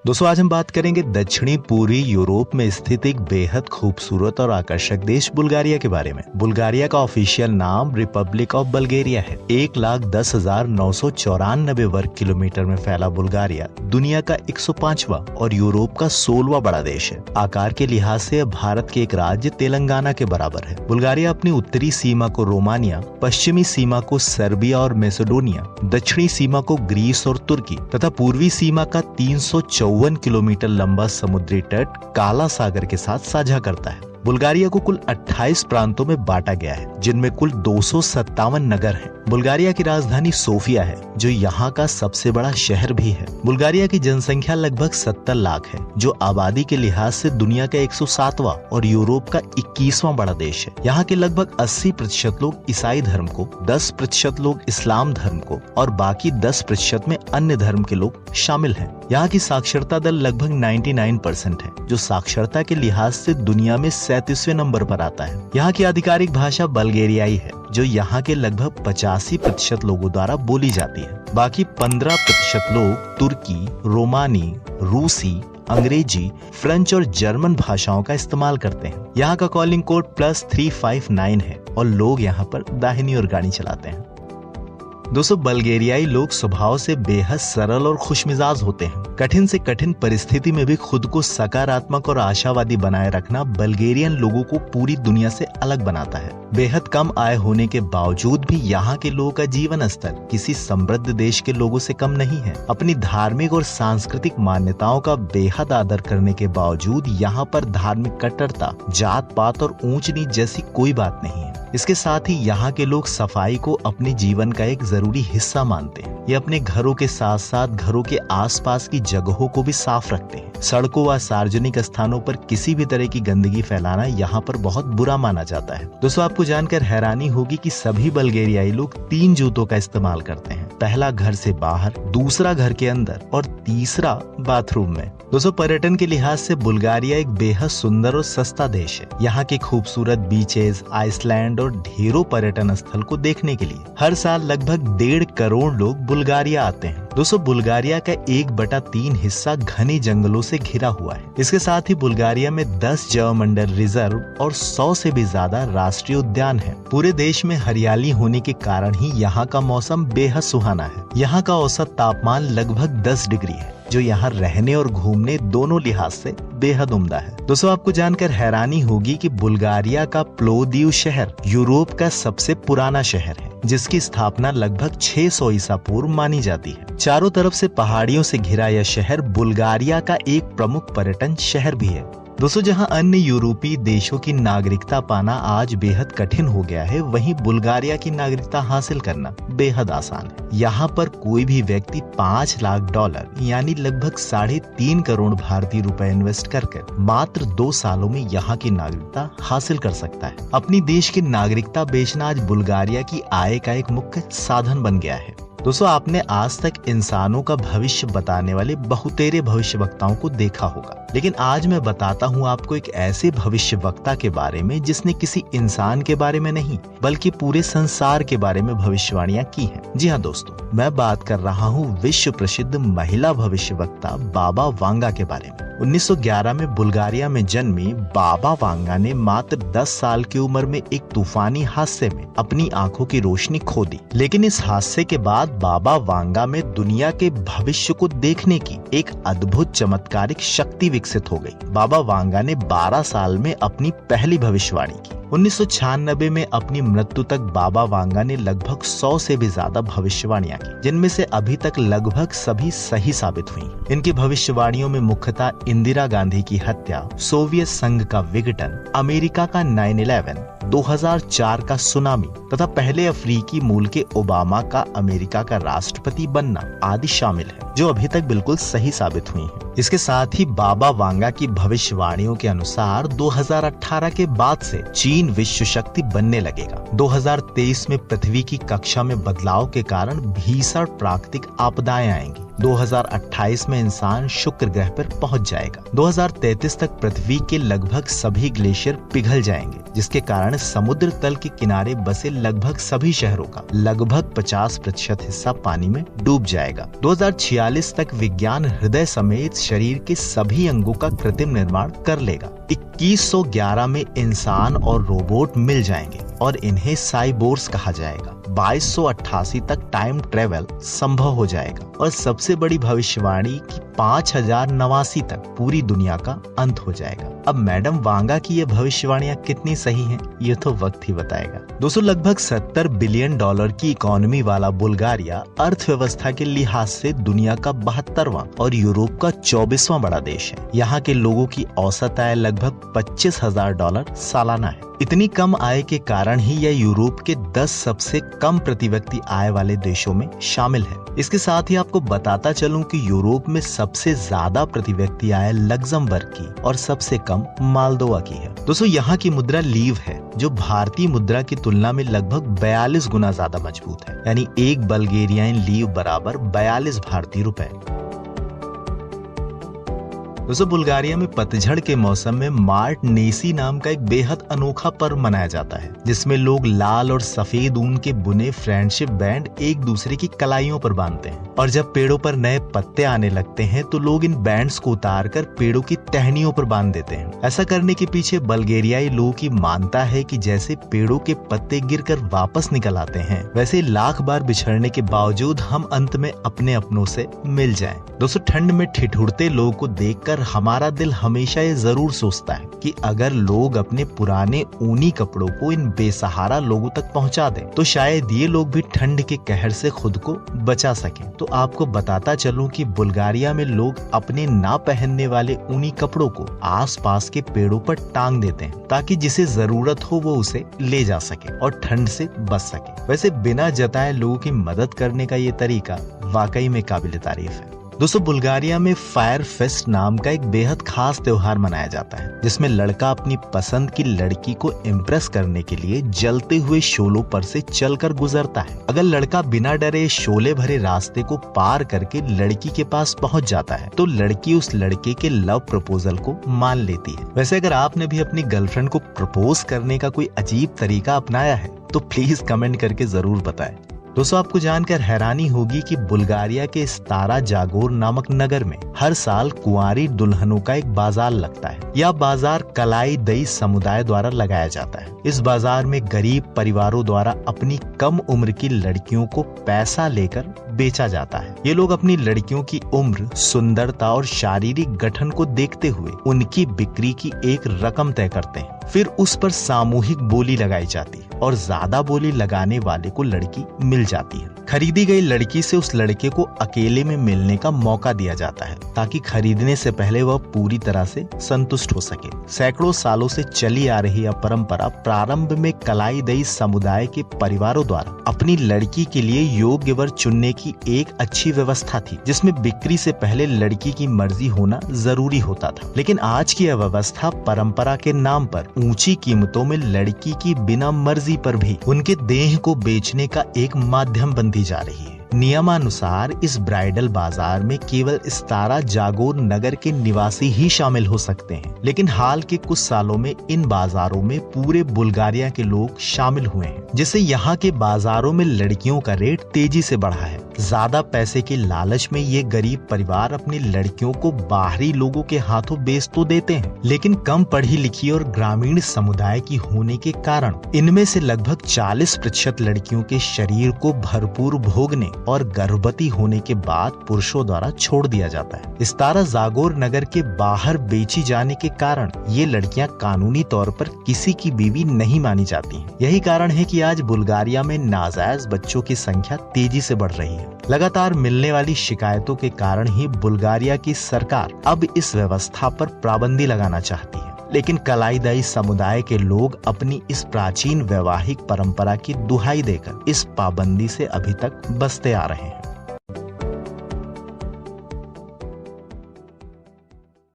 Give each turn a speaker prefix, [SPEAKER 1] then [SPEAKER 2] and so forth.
[SPEAKER 1] दोस्तों आज हम बात करेंगे दक्षिणी पूर्वी यूरोप में स्थित एक बेहद खूबसूरत और आकर्षक देश बुल्गारिया के बारे में। बुल्गारिया का ऑफिशियल नाम रिपब्लिक ऑफ बल्गेरिया है। 1,10,994 वर्ग किलोमीटर में फैला बुल्गारिया दुनिया का 105वां और यूरोप का 16वां बड़ा देश है। आकार के लिहाज से भारत के एक राज्य तेलंगाना के बराबर है। बुल्गारिया अपनी उत्तरी सीमा को रोमानिया, पश्चिमी सीमा को सर्बिया और मैसेडोनिया, दक्षिणी सीमा को ग्रीस और तुर्की तथा पूर्वी सीमा का 354 किलोमीटर लंबा समुद्री तट काला सागर के साथ साझा करता है। बुल्गारिया को कुल 28 प्रांतों में बांटा गया है, जिनमें कुल 257 नगर हैं। बुल्गारिया की राजधानी सोफिया है, जो यहाँ का सबसे बड़ा शहर भी है। बुल्गारिया की जनसंख्या लगभग 70 लाख है, जो आबादी के लिहाज से दुनिया का 107वां और यूरोप का 21वां बड़ा देश है। यहाँ के लगभग 80% लोग ईसाई धर्म को, 10% लोग इस्लाम धर्म को और बाकी 10% में अन्य धर्म के लोग शामिल हैं। यहाँ की साक्षरता दर लगभग 99% है, जो साक्षरता के लिहाज से दुनिया में 37वें नंबर पर आता है। यहाँ की आधिकारिक भाषा बल्गेरियाई है, जो यहाँ के लगभग 85% लोगों द्वारा बोली जाती है। बाकी 15% लोग तुर्की, रोमानी, रूसी, अंग्रेजी, फ्रेंच और जर्मन भाषाओं का इस्तेमाल करते हैं। यहाँ का कॉलिंग कोड +359 है और लोग यहाँ पर दाहिनी ओर गाड़ी चलाते हैं। दोस्तों बल्गेरियाई लोग स्वभाव से बेहद सरल और खुशमिजाज होते हैं। कठिन से कठिन परिस्थिति में भी खुद को सकारात्मक और आशावादी बनाए रखना बल्गेरियन लोगों को पूरी दुनिया से अलग बनाता है। बेहद कम आय होने के बावजूद भी यहाँ के लोगों का जीवन स्तर किसी समृद्ध देश के लोगों से कम नहीं है। अपनी धार्मिक और सांस्कृतिक मान्यताओं का बेहद आदर करने के बावजूद यहाँ पर धार्मिक कट्टरता, जात पात और ऊंच नीच जैसी कोई बात नहीं है। इसके साथ ही यहाँ के लोग सफाई को अपने जीवन का एक जरूरी हिस्सा मानते हैं। ये अपने घरों के साथ साथ घरों के आसपास की जगहों को भी साफ रखते हैं। सड़कों व सार्वजनिक स्थानों पर किसी भी तरह की गंदगी फैलाना यहाँ पर बहुत बुरा माना जाता है। दोस्तों आपको जानकर हैरानी होगी कि सभी बल्गेरियाई लोग 3 जूतों का इस्तेमाल करते हैं। पहला घर से बाहर, दूसरा घर के अंदर और तीसरा बाथरूम में। दोस्तों पर्यटन के लिहाज से बुल्गारिया एक बेहद सुंदर और सस्ता देश है। यहाँ के खूबसूरत बीचेस, आइसलैंड और ढेरों पर्यटन स्थल को देखने के लिए हर साल लगभग 1.5 करोड़ लोग बुल्गारिया आते हैं। दोस्तों बुल्गारिया का 1/3 हिस्सा घने जंगलों से घिरा हुआ है। इसके साथ ही बुल्गारिया में 10 जैवमंडल रिजर्व और 100 से भी ज्यादा राष्ट्रीय उद्यान है। पूरे देश में हरियाली होने के कारण ही यहाँ का मौसम बेहद सुहाना है। यहाँ का औसत तापमान लगभग 10 डिग्री है, जो यहाँ रहने और घूमने दोनों लिहाज से बेहद उम्दा है। दोस्तों आपको जानकर हैरानी होगी कि बुल्गारिया का प्लोदिव शहर यूरोप का सबसे पुराना शहर है, जिसकी स्थापना लगभग 600 ईसा पूर्व मानी जाती है। चारों तरफ से पहाड़ियों से घिरा यह शहर बुल्गारिया का एक प्रमुख पर्यटन शहर भी है। दोस्तों जहां अन्य यूरोपीय देशों की नागरिकता पाना आज बेहद कठिन हो गया है, वहीं बुल्गारिया की नागरिकता हासिल करना बेहद आसान है। यहाँ पर कोई भी व्यक्ति $5 लाख यानी लगभग 3.5 करोड़ भारतीय रुपए इन्वेस्ट करके मात्र 2 सालों में यहाँ की नागरिकता हासिल कर सकता है। अपनी देश की नागरिकता बेचना आज बुल्गारिया की आय का एक मुख्य साधन बन गया है। दोस्तों आपने आज तक इंसानों का भविष्य बताने वाले बहुतेरे भविष्यवक्ताओं को देखा होगा, लेकिन आज मैं बताता हूँ आपको एक ऐसे भविष्यवक्ता के बारे में जिसने किसी इंसान के बारे में नहीं बल्कि पूरे संसार के बारे में भविष्यवाणियां की हैं। जी हाँ दोस्तों, मैं बात कर रहा हूँ विश्व प्रसिद्ध महिला भविष्यवक्ता बाबा वांगा के बारे में। 1911 में बुल्गारिया में जन्मी बाबा वांगा ने मात्र 10 साल की उम्र में एक तूफानी हादसे में अपनी आंखों की रोशनी खो दी, लेकिन इस हादसे के बाद बाबा वांगा में दुनिया के भविष्य को देखने की एक अद्भुत चमत्कारिक शक्ति विकसित हो गई। बाबा वांगा ने 12 साल में अपनी पहली भविष्यवाणी की। 1996 में अपनी मृत्यु तक बाबा वांगा ने लगभग 100 से भी ज्यादा भविष्यवाणियां की, जिनमें से अभी तक लगभग सभी सही साबित हुई। इनकी भविष्यवाणियों में मुख्यतः इंदिरा गांधी की हत्या, सोवियत संघ का विघटन, अमेरिका का 9/11, 2004 का सुनामी तथा पहले अफ्रीकी मूल के ओबामा का अमेरिका का राष्ट्रपति बनना आदि शामिल है, जो अभी तक बिल्कुल सही साबित हुई हैं। इसके साथ ही बाबा वांगा की भविष्यवाणियों के अनुसार 2018 के बाद से चीन विश्व शक्ति बनने लगेगा। 2023 में पृथ्वी की कक्षा में बदलाव के कारण भीषण प्राकृतिक आपदाएं आएंगी 2028 में इंसान शुक्र ग्रह पर पहुंच जाएगा। 2033 तक पृथ्वी के लगभग सभी ग्लेशियर पिघल जाएंगे, जिसके कारण समुद्र तल के किनारे बसे लगभग सभी शहरों का लगभग 50% हिस्सा पानी में डूब जाएगा। 2046 तक विज्ञान हृदय समेत शरीर के सभी अंगों का कृत्रिम निर्माण कर लेगा। 2111 में इंसान और रोबोट मिल जाएंगे और इन्हें साइबोर्ग्स कहा जाएगा। 2288 तक टाइम ट्रेवल संभव हो जाएगा और सबसे बड़ी भविष्यवाणी की 5089 तक पूरी दुनिया का अंत हो जाएगा। अब मैडम वांगा की ये भविष्यवाणियां कितनी सही हैं, ये तो वक्त ही बताएगा। दोस्तों, लगभग $70 बिलियन की इकोनॉमी वाला बुल्गारिया अर्थव्यवस्था के लिहाज से दुनिया का 72वां और यूरोप का 24वां बड़ा देश है। यहाँ के लोगों की औसत आय लगभग $25,000 सालाना है। इतनी कम आय के कारण ही यह यूरोप के 10 सबसे कम प्रति व्यक्ति आय वाले देशों में शामिल है। इसके साथ ही आपको बताता चलूं कि यूरोप में सबसे ज्यादा प्रति व्यक्ति आय लग्जमबर्ग की और सबसे कम मालदोवा की है। दोस्तों, यहाँ की मुद्रा लीव है, जो भारतीय मुद्रा की तुलना में लगभग 42 गुना ज्यादा मजबूत है। यानी एक बल्गेरियाई लीव बराबर 42 भारतीय रुपए। दोस्तों, बुल्गारिया में पतझड़ के मौसम में मार्ट नेसी नाम का एक बेहद अनोखा पर्व मनाया जाता है, जिसमें लोग लाल और सफेद ऊन के बुने फ्रेंडशिप बैंड एक दूसरे की कलाइयों पर बांधते हैं और जब पेड़ों पर नए पत्ते आने लगते हैं तो लोग इन बैंड्स को उतारकर पेड़ों की टहनियों पर बांध देते हैं। ऐसा करने के पीछे बल्गेरियाई लोगों की मानता है कि जैसे पेड़ों के पत्ते गिरकर वापस निकल आते हैं, वैसे लाख बार बिछड़ने के बावजूद हम अंत में अपने अपनों से मिल जाएं। दोस्तों, ठंड में ठिठुरते लोगों को देखकर हमारा दिल हमेशा ये जरूर सोचता है कि अगर लोग अपने पुराने ऊनी कपड़ों को इन बेसहारा लोगों तक पहुंचा दें तो शायद ये लोग भी ठंड के कहर से खुद को बचा सकें। तो आपको बताता चलूं कि बुल्गारिया में लोग अपने ना पहनने वाले ऊनी कपड़ों को आसपास के पेड़ों पर टांग देते हैं ताकि जिसे जरूरत हो वो उसे ले जा सके और ठंड से बच सके। वैसे बिना जताए लोगों की मदद करने का ये तरीका वाकई में काबिल तारीफ है। दोस्तों, बुल्गारिया में फायर फेस्ट नाम का एक बेहद खास त्योहार मनाया जाता है, जिसमें लड़का अपनी पसंद की लड़की को इम्प्रेस करने के लिए जलते हुए शोलों पर से चलकर गुजरता है। अगर लड़का बिना डरे शोले भरे रास्ते को पार करके लड़की के पास पहुंच जाता है तो लड़की उस लड़के के लव प्रपोजल को मान लेती है। वैसे अगर आपने भी अपनी गर्लफ्रेंड को प्रपोज करने का कोई अजीब तरीका अपनाया है तो प्लीज कमेंट करके जरूर बताएं। दोस्तों, आपको जानकर हैरानी होगी कि बुल्गारिया के स्तारा जागोर नामक नगर में हर साल कुंवारी दुल्हनों का एक बाजार लगता है। यह बाजार कलाई दई समुदाय द्वारा लगाया जाता है। इस बाजार में गरीब परिवारों द्वारा अपनी कम उम्र की लड़कियों को पैसा लेकर बेचा जाता है। ये लोग अपनी लड़कियों की उम्र, सुंदरता और शारीरिक गठन को देखते हुए उनकी बिक्री की एक रकम तय करते हैं। फिर उस पर सामूहिक बोली लगाई जाती है और ज्यादा बोली लगाने वाले को लड़की मिल जाती है। खरीदी गई लड़की से उस लड़के को अकेले में मिलने का मौका दिया जाता है ताकि खरीदने से पहले वह पूरी तरह से संतुष्ट हो सके। सैकड़ों सालों से चली आ रही यह परंपरा प्रारंभ में कलाई दई समुदाय के परिवारों द्वारा अपनी लड़की के लिए योग्य वर चुनने की एक अच्छी व्यवस्था थी, जिसमें बिक्री से पहले लड़की की मर्जी होना जरूरी होता था। लेकिन आज की यह व्यवस्था परंपरा के नाम पर ऊंची कीमतों में लड़की की बिना मर्जी पर भी उनके देह को बेचने का एक माध्यम बनती जा रही है। नियमानुसार इस ब्राइडल बाजार में केवल स्तारा जागोर नगर के निवासी ही शामिल हो सकते हैं, लेकिन हाल के कुछ सालों में इन बाजारों में पूरे बुल्गारिया के लोग शामिल हुए हैं, जिससे यहाँ के बाजारों में लड़कियों का रेट तेजी से बढ़ा है। ज्यादा पैसे के लालच में ये गरीब परिवार अपनी लड़कियों को बाहरी लोगों के हाथों बेच तो देते हैं, लेकिन कम पढ़ी लिखी और ग्रामीण समुदाय की होने के कारण इनमें से लगभग 40% लड़कियों के शरीर को भरपूर भोगने और गर्भवती होने के बाद पुरुषों द्वारा छोड़ दिया जाता है। स्तारा जागोर नगर के बाहर बेची जाने के कारण ये लड़कियां कानूनी तौर पर किसी की बीवी नहीं मानी जाती हैं। यही कारण है कि आज बुल्गारिया में नाजायज बच्चों की संख्या तेजी से बढ़ रही है। लगातार मिलने वाली शिकायतों के कारण ही बुल्गारिया की सरकार अब इस व्यवस्था पर पाबंदी लगाना चाहती है, लेकिन कलाईदाई समुदाय के लोग अपनी इस प्राचीन वैवाहिक परंपरा की दुहाई देकर इस पाबंदी से अभी तक बचते आ रहे हैं।